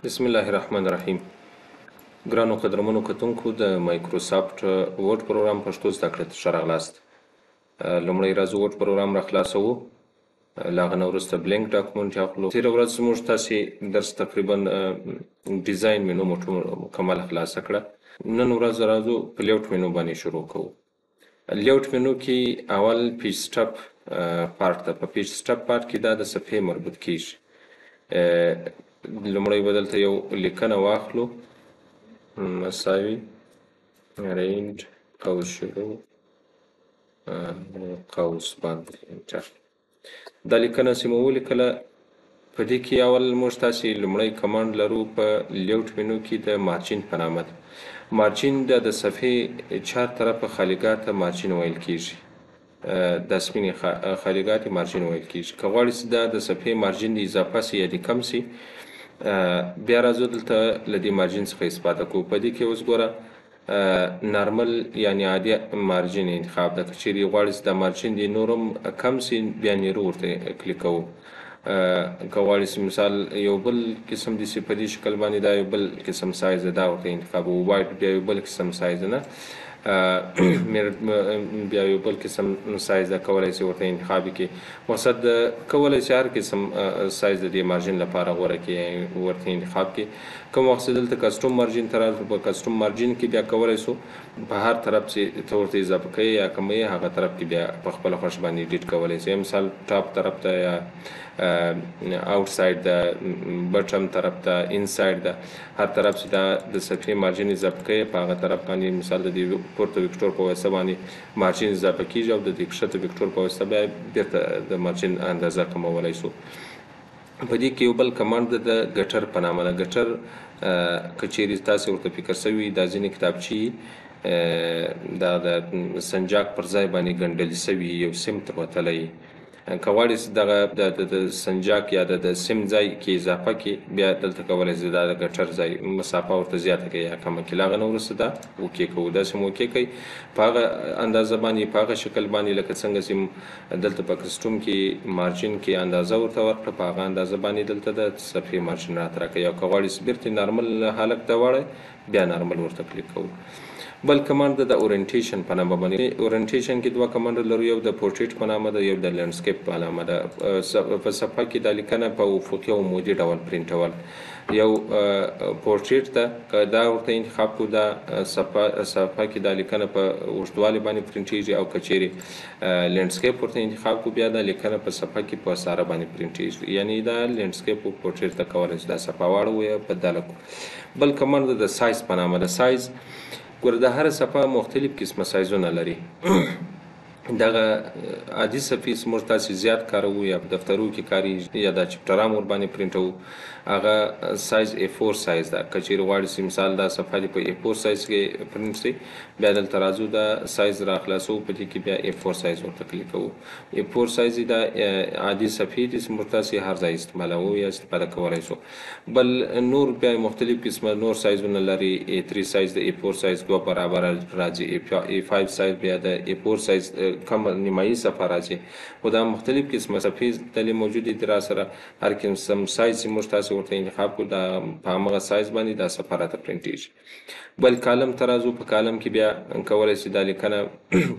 بسم الله الرحمن الرحیم. ګرانو قدرمنو کتونکو د مایکروسافت ورډ پروګرام پښتو زده کړې ته ښه راغلاست. لومړی راځو ورډ پروګرام را خلاصوو. له هغه نه وروسته بلینک ډاکومنټ اخلو. تېره ورځ زموږ تاسې درس تقریبا ډیزاین مینو مکمل خلاصه کړه. نن ورځ راځو په لیوټ مینو باندې شروع کوو. لیوټ مینو کې اول پیج سټپ پارت ده. په پیج سټپ پارت کې دا د صفحې مربوط کیږي. لومړی به دلته یو لیکنه واخلو، مساوي رینج قوس شروع قوس باندې انټر. دا لیکنه چې مو ولیکله په دې کې اول موږ تاسې لومړی کمانډ لرو په لیوټ مینو کې د مارجین په نامه ده. مارجین د صفحې چار طرفه خالیګاه ته مارجین ویل کیږي. د سپینې خالیګاه ته مارجین ویل کیږي. که غواړئ چې دا د صفحې مارجین د اضافه سي یا د کم سي، بیا راځو دلته له دې مارجین څخه استفاده کوو. په دې کې اوس ګوره نارمل یعنی عادي مارجین انتخاب ده. که چیرې غواړئ چې دا مارجین د نورم کم سي، بیا نیرو ورته کلیک کوو. که غواړئ چې مثال یو بل قسم دي په دې شکل باندې دا یو بل قسم سایز ده، دا ورته انتخابوو. وایډ بیا یو بل قسم سایز نه، بیا یو بل قسم سایز ده، کولی شئ ورته انتخاب کړئ. مقصد کولی شئ هر قسم سایز د دې مارجین لپاره غوره کړئ، ورته انتخاب کړئ. کوم وخت چې دلته کسټوم مارجین ته راځو، په کسټوم مارجین کې بیا کولی شو په هر طرف چې ته ورته اضافه کوئ یا کموئ، هغه طرف کې بیا په خپله خوښه باندې ایډیټ کولی شئ. مثال ټاپ طرف ته یا آوټساید ده، بټم طرف ته، انساید ده، هر طرف چې دا د صفحې مارجین اضافه کوئ په هغه طرف باندې مثال د دې پورته وکتور په واسطه باندې مارجین اضافه کیږي او د دې کښته وکتور په واسطه بیا بیرته د مارجین اندازه کمولی شو. په دې کې یو بل کمانډ د ګټر په نامه ده. ګټر که چیرې تاسې ورته فکر شوي، دا ځینې کتابچې دا د سنجاق پر ځای باندې ګنډلې شوي، یو سیم ته وتلی. که غواړئ دغه د سنجاق یا د سیم ځای کې اضافه کړي، بیا دلته کولی شئ دا د ګټر ځای مسافه ورته زیاته کړئ یا کمه کړئ. له هغه نه وروسته دا اوکې کوو. داسې مو اوکې کوئ په هغه اندازه باندې، په هغه شکل باندې لکه څنګه چې دلته په کسټوم کې مارجین کې اندازه ورته ورکړه، په هغه اندازه باندې دلته د صفحې مارجین راته راکوي. او که غواړئ چې بیرته نارمل حالت ته واړئ، بیا نارمل ورته کلیک کوو. بل کمانډ د اورینټیشن په نامه باندې. اورینټیشن کې دوه کمانډ لرو، یو د پورټریټ په نامه ده، یو د لینډسکیپ په نامه ده. په صفحه کې دا لیکنه په افقي او عمودي ډول پرینټول. یو پورټریټ ده، که دا ورته انتخاب کړو، دا صفحه کې دا لیکنه په اوږدوالي باندې پرینټیږي. او که چیرې لینډسکیپ ورته انتخاب کړو، بیا دا لیکنه په صفحه کې په ساره باندې پرینټیږي. یعنی دا لینډسکیپ او پورټریټ ته کولی شو دا صفحه واړو یا بدله کړو. بل کمانډ د سایز په نامه ده. سایز ګوره د هره صفحه مختلف قسمه سایزونه لري. دغه عادي صفحې چې موږ تاسې زیات کاروو یا په دفترو کې کاریږي یا دا چپټران ور باندې پرینټوو، هغه سایز A4 سایز ده. که چیرې غواړئ چې مثال دا صفحه دې په A4 سایز کې پرینټ شي، بیا دلته راځو دا سایز را خلاصوو، په دې کې بیا A4 سایز ورته کلیک کوو. A4 سایز دا عادي صفحې دي چې موږ تاسې هر ځای استعمالوو یا استفاده کولی شو. بل نور بیا مختلف قسمه نور سایزونه لري. A3 سایز د A4 سایز دوه برابره راځي. A5 سایز بیا د A4 سایز کم نیمایي صفحه راځي. خو دا مختلف قسمه صفحې دلې موجودې دي را سره. هر قسم سایز چې موږ تاسې ورته انتخاب کړو، دا په همغه سایز باندې دا صفحه راته پرینټیږي. بل کالم ته راځو. په کالم کې بیا کولی شئ دا لیکنه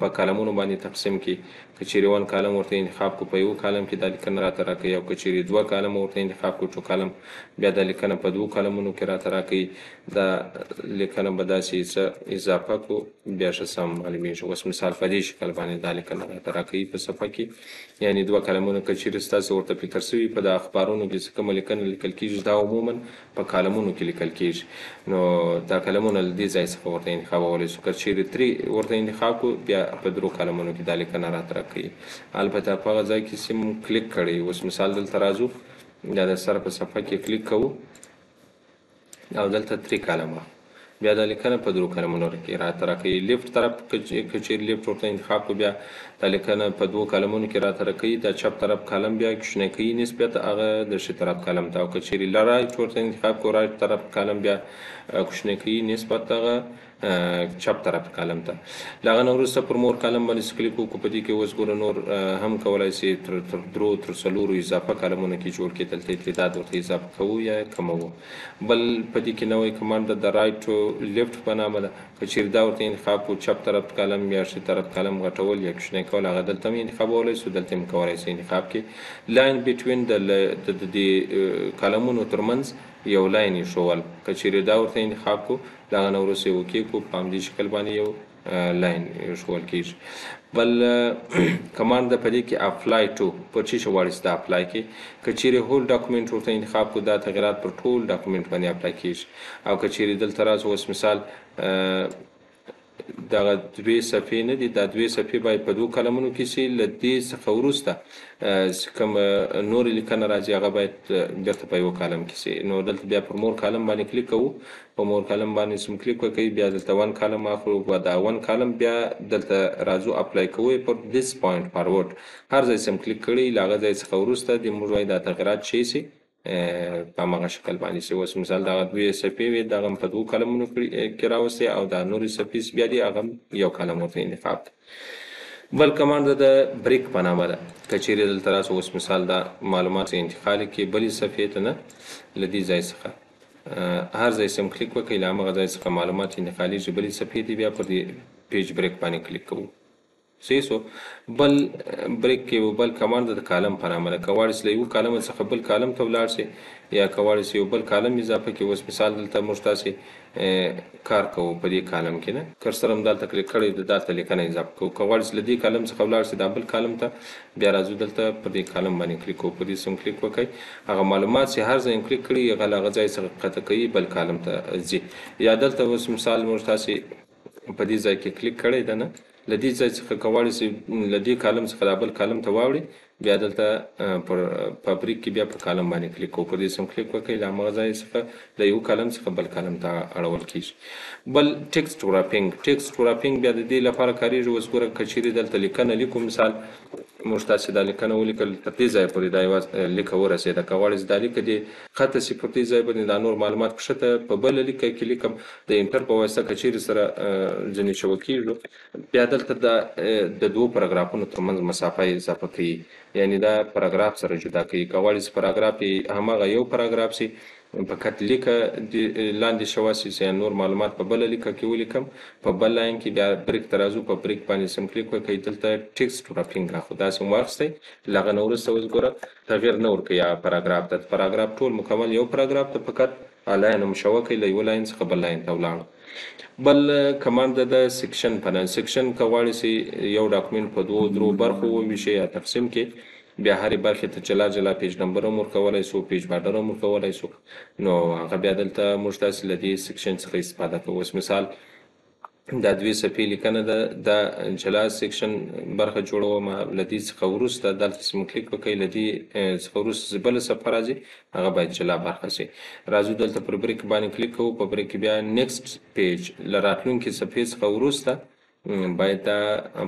په کالمونو باندې تقسیم کړي. که چیرې 1 کالم ورته انتخاب کړو، په یو کالم کې دا لیکنه راته راکوي. او که چیرې 2 کالم ورته انتخاب کړو، 2 کالم، بیا دا لیکنه په 2 کالمونو کې راته راکوي. دا لیکنه به داسې څه اضافه کړو، بیا ښه سم معلومیږي. اوس مثال په دې شکل باندې دا لیکنه راته راکوي په صفحه کې. یعنې 2 کالمونه که چیرې ستاسې ورته فکر شوي په د اخبارونو کې چې کومه لیکنه لیکل کېږي، دا عموما په کالمونو کې لیکل کېږي. نو دا کالمونه له دې ځای څخه ورته انتخابولی شو. که چیرې 3 ورته انتخاب کړو، بیا په 3 کالمونو کې دا لیکنه راته راکوي. البته په هغه ځای کې چې مونږ کلیک کړی. اوس مثال دلته راځو، دا د سره په صفحه کې کلیک کوو او دلته 3 کالم، بیا دا لیکنه په 3 کالمونو کې راته راکوي. لیفټ طرف که چیرې لیفټ ورته انتخاب کړو، بیا دا لیکنه په 2 کالمونو کې راته راکوي. دا چپ طرف کالم بیا کوچنی کوي نسبت هغه د ښي طرف کالم ته. او که چیرې رایټ ورته انتخاب کړو، رایټ طرف کالم بیا کوچنی کوي نسبت هغه چپ طرف کالم ته. له هغه نه وروسته پر مور کالم باندې کلیک وکړو. په دې کې اوس ګوره نور هم کولی سي تر 3 تر 4 اضافه کالمونه کې جوړ کړي. دلته تعداد ورته اضافه کوو یا کموو. بل په دې کې نوی کمانډ د رایټ ټو لیفټ په نامه ده. که چیرې دا ورته انتخاب کړو چپ طرف کالم یا ښي طرف کالم غټول یا کوچنی کول، هغه دلته هم انتخابولی سو. دلته هم کولی سي انتخاب کړي. لاین بټوین د دې کالمونو ترمنځ یو لاین ایښول. که چیرې دا ورته انتخاب کړو د هغه نه وروسته یې اوکې کړو، په همدې شکل باندې یو لاین ایښول کېږي. بل کمانډ ده په دې کې اپلای ټو. پر څه شی غواړئ چې دا اپلای کړي. که چیرې هول ډاکومنټ ورته انتخاب کړو دا تغیرات پر ټول ډاکومنټ باندې اپلای کېږي. او که چیرې دلته راشو اوس مثال دغه 2 صفحې نه دي، دا 2 صفحې باید په 2 کالمونو کې سي. له دې څخه وروسته چې کوم نورې لیکنه راځي هغه باید بېرته په 1 کالم کې سي. نو دلته بیا پر مور کالم باندې کلیک کوو. په مور کالم باندې سم کلیک وکړئ، بیا دلته 1 کالم اخلو. دا 1 کالم بیا دلته راځو اپلای کوو پر this point forward. هر ځای سم کلیک کړئ، له هغه ځای څخه وروسته د موږ وایي دا تغیرات شي سي په هماغه شکل باندې سي. اوس مثال دغه 2 صفحې وي، دغه هم په 2 کالمونو کې راوستې او دا نورې صفحې بیا دي هغه هم 1 کالم ورته انتخاب کړي. بل کمانډ د بریک په نامه ده. که چیرې دلته راشو اوس مثال دا معلومات انتقال کړي بلې صفحې ته نه، له دې ځای څخه هر ځای سم کلیک وکړئ، له همغه ځای څخه معلومات انتقالېږي بلې صفحې ته، بیا پر دې پیج بریک باندې کلیک کوو. صحیح سو. بل بریک کې بل کمانډ د کالم په نامه ده. که غواړئ چې له یو کالم څخه بل کالم ته ولاړ شئ یا که غواړئ چې یو بل کالم اضافه کړي. اوس مثال دلته موږ تاسې کار کوو په دې کالم کې نه، کرسر هم دلته کلیک کړی د دلته لیکنه اضافه کوو. که غواړئ چې له دې کالم څخه ولاړ شئ دا بل کالم ته، بیا راځو دلته پر دې کالم باندې کلیک کوو. په دې سم کلیک وکړئ، هغه معلومات چې هر ځای کلیک کړي هغه له هغه ځای څخه قطع کوي بل کالم ته ځي. یا دلته اوس مثال موږ تاسې په دې ځای کې کلیک کړی ده نه، له دې ځای څخه که غواړئ چې له دې کالم څخه دا بل کالم ته واوړئ، بیا دلته په بریک کې بیا په کالم باندې کلیک کوو. پر دې سم کلیک وکړئ، له همغه ځای څخه له یو کالم څخه بل کالم ته اړول کېږي. بل ټکسټ ورپینګ. ټکسټ ورپینګ بیا د دې لپاره کارېږي. اوس ګوره که چیرې دلته لیکنه لیکو، مثال موږ تاسې دا لیکنه ولیکل تر دې ځایه پورې دا یوه لیکه ورسېده. که غواړئ چې دا لیکه دې ښته سي پر دې ځای باندې دا نور معلومات کښته په بله لیکه کې لیکم، د انټر په واسطه که چیرې سره ځینې شوه کېږو، بیا دلته د 2 پاراګرافونو ترمنځ مسافه اضافه کوي، یعنی دا پاراګراف سره جدا کوي. که غواړئ چې پاراګراف یې هماغه یو پاراګراف سي، فقط لیکه لاندې شوه سي چې نور معلومات په بله لیکه کې ولیکم، په بل لاین کې بیا بریک ته راځو. په بریک باندې سم کلیک وکړئ، دلته ټکسټ ورپینګ راخو داسې مو واخیستی. له هغه نه وروسته اوس ګوره تغیر نه ورکوي پاراګراف ته. پاراګراف ټول مکمل یو پاراګراف ته فقط لاین مشوه کوي، له یوه لاین څخه بل لاین ته ولاړو. بل کمانډ د سیکشن په نامه. سیکشن که غواړئ چې یو ډاکومنټ په 2 برخو وویشئ یا تقسیم کړئ، بیا هرې برخې ته جلا جلا پیج نمبر هم ورکولی سو، پیج بارډر هم ورکولی سو. نو هغه بیا دلته موږ تاسې له دې سیکشن څخه استفاده کوو. اوس مثال دا 2 صفحې لیکنه ده، دا جلا سیکشن برخه جوړوم. له دې څخه وروسته دلته سم کلیک وکړئ، له دې څخه وروسته بله صفحه راځي هغه باید جلا برخه سي. راځو دلته پر بریک باندې کلیک کوو. په بریک کې بیا نیکسټ پیج له راتلونکي صفحې څخه وروسته باید دا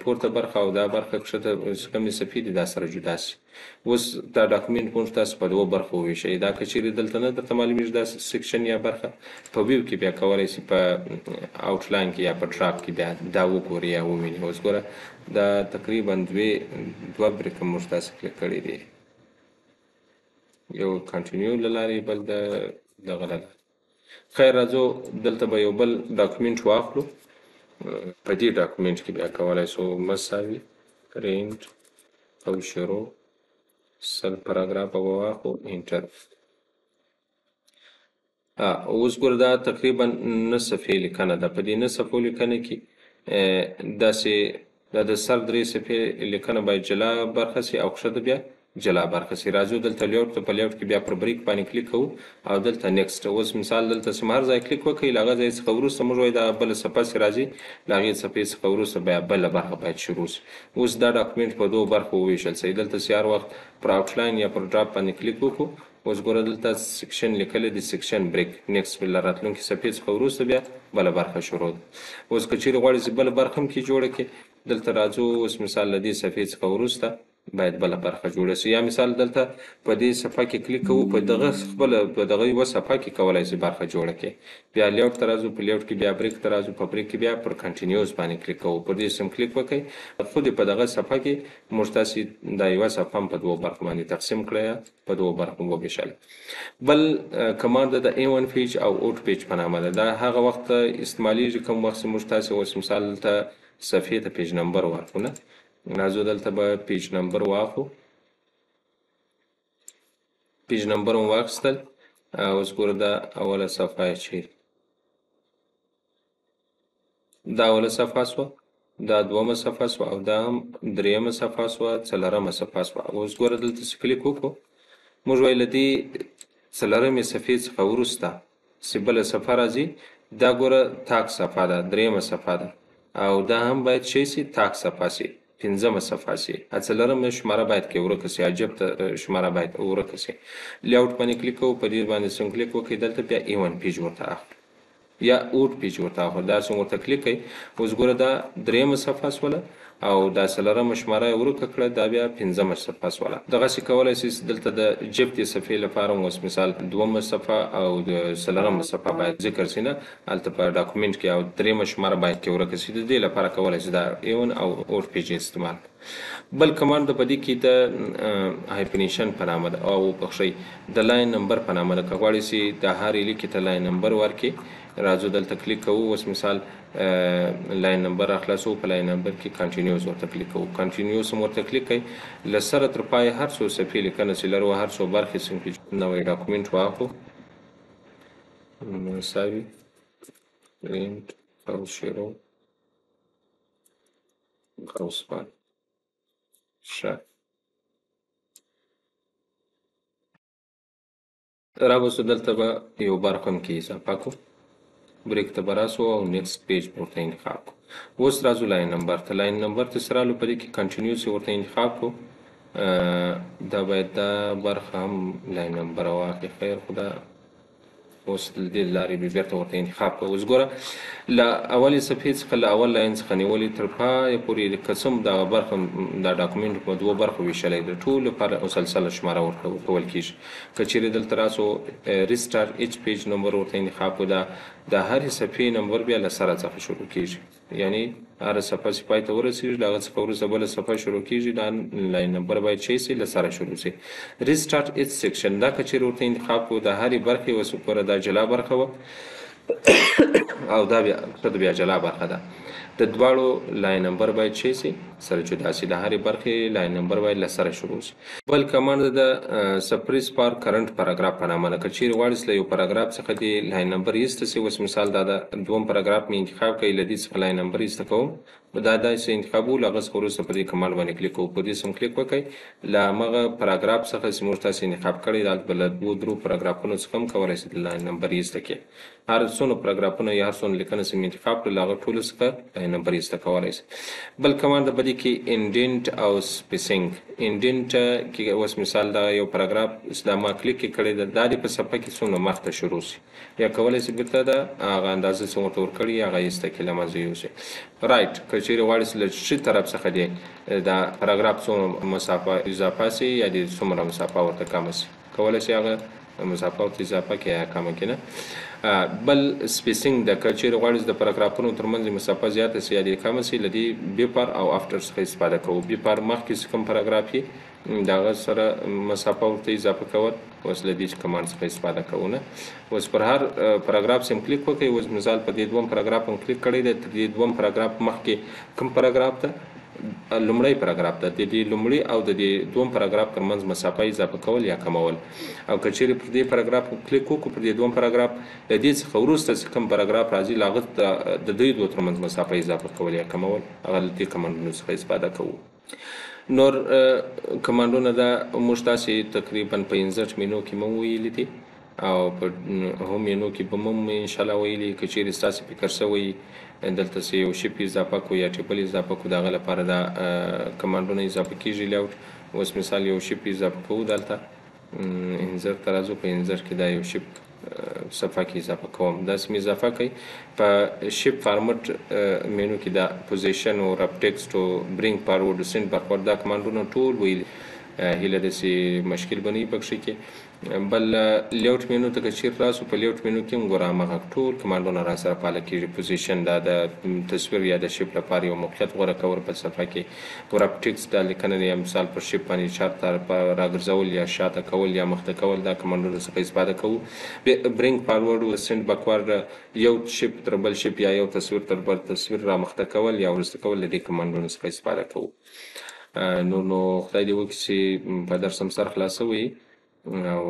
پورته برخه او دا برخه کښته کومې صفحې دي دا سره جدا سي. اوس دا ډاکومنټ موږ تاسو په 2 برخو وویشئ. دا که چیرې دلته نه درته معلومیږي دا سیکشن یا برخه، په ویو کې بیا کولی سي په آوټلاین کې یا په ټراپ کې بیا دا وګورئ یا ووینئ. اوس ګوره دا تقریبا 2 بریکه موږ تاسو کلیک کړي دي، یو کنټینیو له لارې بل د دغه له لارې. خیر راځو دلته به یو بل ډاکومنټ واخلو. په دې ډاکومنټ کې بیا کولی سو مساوي پرینټ او شروع سل پاراګراف به واخلو انټر. اوس ګوره دا تقریبا 9 صفحې لیکنه ده. په دې 9 صفحو لیکنه کې داسې دا د سر 3 صفحې لیکنه باید جلا برخه سي او کښته بیا جلا برخه سي. راځو دلته لیاوټ ته، په لیاوټ کې بیا پر بریک باندې کلیک کوو او دلته نیکسټ. اوس مثال دلته سم هر ځای کلیک وکړئ، له هغه ځای څخه وروسته موږ وایو دا بله صفحه چې راځي، له هغې صفحې څخه وروسته بیا بله برخه باید شروع سي. اوس دا ډاکومنټ په 2 برخو وویشل سي. دلته چې هر وخت پر آوټلاین یا پر ډراپ باندې کلیک وکړو. اوس ګوره دلته سیکشن لیکلی دی، سیکشن بریک نیکسټ له راتلونکي صفحې څخه وروسته بیا بله برخه شروع ده. اوس که چیرې غواړئ چې بله برخه هم کې جوړه کړې، دلته راځو. اوس مثال له دې صفحې څخه وروسته باید بله برخه جوړه شي. یا مثال دلته په دې صفحه کې کلیک کوو، په دغه خپله په دغه یوه صفحه کې کولی شي برخه جوړه کړي. بیا لیاوټ ته راځو، په لیاوټ کې بیا بریک ته راځو، په بریک کې بیا پر کنټینیوز باندې کلیک کوو. پر دې سم کلیک وکړئ، خو دې په دغه صفحه کې موږ تاسې دا یوه صفحه هم په دوو برخو باندې تقسیم کړه، یا په دوو برخو وویشله. بل کمانډ د A1 پیج او اوټ پیج په نامه ده. دا هغه وخت استعمالیږي کوم وخت چې موږ تاسې اوس مثال دلته صفحې ته پیج نمبر ورکړو نه. راځو دلته به پیج نمبر واخلو، پیج نمبر مو واخیستل. اوس ګوره دا اوله صفحه چې دا اوله صفحه سوه، دا دومه صفحه سوه، او دا هم دریمه صفحه سوه، څلورمه صفحه سوه. اوس ګوره دلته چې کلیک وکړو، موږ وایي له دې څلورمې صفحې څخه وروسته چې بله صفحه راځي، دا ګوره تاک صفحه ده، دریمه صفحه ده، او دا هم باید شی سي تاک صفحه سي، پنځمه صفحه سي، څلورمه شماره باید کې ورکه سي، عجب ته شماره باید ورکه سي. لیاوټ باندې کلیک کوو، په دې باندې سم کلیک وکړئ، دلته بیا A1 پیج ورته اخلو یا اوټ پیج ورته اخلو. دا څنګه ورته کلیک کوئ، اوس ګوره دا دریمه صفحه سوله، او دا څلورمه شماره یې ورکه کړه، دا بیا پنځمه صفحه سوله. دغسې کولی شئ دلته د جفتې صفحې لپاره اوس مثال دومه صفحه او د څلورمه صفحه باید ذکر سي نه، هلته په ډاکومنټ کې، او دریمه شماره باید کې ورکه سي. د دې لپاره کولی شئ دا A1 او اوټ پیج استعمال. بل کمانډ د په دې کې د هایپنیشن په نامه ده، او بخښئ د لاین نمبر په نامه ده. که غواړئ چې د هرې لیکې ته لاین نمبر ورکړي، راځو دلته کلیک کوو. اوس مثال لاین نمبر راخلاصو، په لاین نمبر کې کنټینیوز ورته کلیک کوو، کنټینیوز هم ورته کلیک کوئ. له سره تر پایه هر څو صفحې لیکنه چې لرو، هر څو برخې صنفي نوی ډاکومنټ واخلو، مساوي پرینټ او شیرو غوسپان ښه راوستو. دلته به یو برخه هم کې اضافه کړو، بریک ته به راسو او نیکسټ پیج به ورته انتخاب کړو. اوس راځو لاین نمبر ته. لاین نمبر ته چې رالو، په دې کې کنټینیوس یې ورته انتخاب کړو. دا باید دا برخه هم لاین نمبر واخلي، خیر خو دا اوس د دې لارې به بېرته ورته انتخاب کړو. اوس ګوره له اولې صفحې څخه، له اول لاین څخه نیولې تر پایه پورې که څه هم دغه برخه دا ډاکومنټ په دوو برخو ویشلی، د ټولو لپاره مسلسله شماره ورکول کېږي. که چیرې دلته راسو ریسټارټ ایچ پیج نمبر ورته انتخاب کړو، دا د هرې صفحې نمبر بیا له سره څخه شروع کېږي، یعنی هره صفحه چې پای ته ورسېږي، د هغه څخه وروسته بله صفحه شروع کېږي، دا لاین نمبر باید شی سي، له سره شروع سي. ریسټارټ ایچ سیکشن، دا که چیرې ورته انتخاب کړو، د هرې برخې اوس ګوره دا جلا برخه وه، او دا بیا جلا برخه ده. د دواړو لاین نمبر باید شی سي، سره جدا سي، د هرې برخې لاین نمبر باید له سره شروع سي. بل کمانډ د سپریس فار کرنټ پاراګراف په نامه ده. که چیرې غواړئ له یو پاراګراف څخه دې لاین نمبر ایسته سي، اوس مثال دا د دوم پاراګراف مې انتخاب کړئ، له دې څخه لاین نمبر ایسته کوم، دا داسې انتخابو، له هغه څخه وروسته په دې کمانډ باندې کلیک کوو، په دې سم کلیک وکړئ. له همغه پاراګراف څخه چې موږ تاسې انتخاب کړی، دا له دوو درو پاراګرافونو څخه هم کولی شئ د لاین نمبر ایسته کړئ. هر څونه پاراګرافونه یا هر څونه لیکنه چې مې انتخاب کړل، له هغه ټولو څخه لاین نمبر ایسته کولی شئ. بل کمانډ د په دې کې انډینټ او سپیسینګ. انډینټ کې اوس مثال دا یو پاراګراف دا ما کلیک کړی ده، دا دې په صفحه کې څومره مخته شروع سي، یا کولی شئ بېرته د هغه اندازه چې ورته ورکړي هغه ایسته کړي، له منځه یوسئ. رایټ، که چیرې غواړئ له ښي طرف څخه دې دا پاراګراف څومره مسافه اضافه سي، یا دې څومره مسافه ورته کمه سي، کولی شئ هغه مسافه ورته اضافه کړئ یا کمه کړئ نه. بل سپیسینګ ده، که چیرې غواړئ د پاراګرافونو ترمنځ مسافه زیاته سي یا دې کمه سي، له دې بیفور او افټر څخه استفاده کوو. بیفور مخکې چې کوم پاراګراف وي، د هغه سره مسافه ورته اضافه کول، اوس له دې کمانډ څخه استفاده کوو نه. اوس پر هر پاراګراف سم کلیک وکړئ. اوس مثال په دې دوم پاراګراف هم کلیک کړی دی، تر دې دوم پاراګراف مخکې کوم پاراګراف ده، لومړی پاراګراف ده، د دې لومړي او د دې دوم پاراګراف ترمنځ مسافه اضافه کول یا کمول. او که چیرې پر دې پاراګراف کلیک وکړو، پر دې دوم پاراګراف، له دې څخه وروسته چې کوم پاراګراف راځي، له هغه د دوی دوه ترمنځ مسافه اضافه کول یا کمول، هغه له دې کمانډونو څخه استفاده کوو. نور کمانډونه دا موږ تاسې تقریبا په 65 مینو کې مو ویلي دي، او په هم مینو کې به مو انشاءالله ویلي. که چیرې ستاسې فکر شوی دلته چې یو شپ اضافه کو یا ټیبل اضافه کو، د هغه لپاره دا کمانډونه اضافه کېږي. لیاوټ اوس مثال یو شپ اضافه کوو، دلته انزر ته راځو، په انزر کې دا یو شپ صفحه کې اضافه کوم. داسې مې اضافه کوي په شپ فارمټ مینو کې دا پوزیشن او رب ټیکسټ او برینګ فارورډ او سند بیکورډ دا کمانډونه ټول ویل هیله داسې مشکل بنوي پکښې کې. بل لیوټ مینو ته که چیرته راسو په لیوټ مینو کې هم ګوره همغه ټول کمانډونه را سره فعاله کېږي. پوزیشن دا د تصویر یا د شپ لپاره یو موقعیت غوره کول په صفحه کې، رب ټیکسټ دا لیکنه یا مثال پر شپ باندې چارته راګرځول یا شاته کول یا مخته کول دا کمانډونه څخه استفاده کوو. برینګ فارورډ او سند بیکورډ یو شپ تر بل شپ یا یو تصویر تر بل تصویر را مخته کول یا ورسته کول د دې کمانډونو څخه استفاده کوو. نو خدای دې وکړي چې په درس هم سر خلاصوي او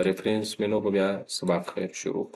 ریفرنس مینو به بیا سبا خیر شروع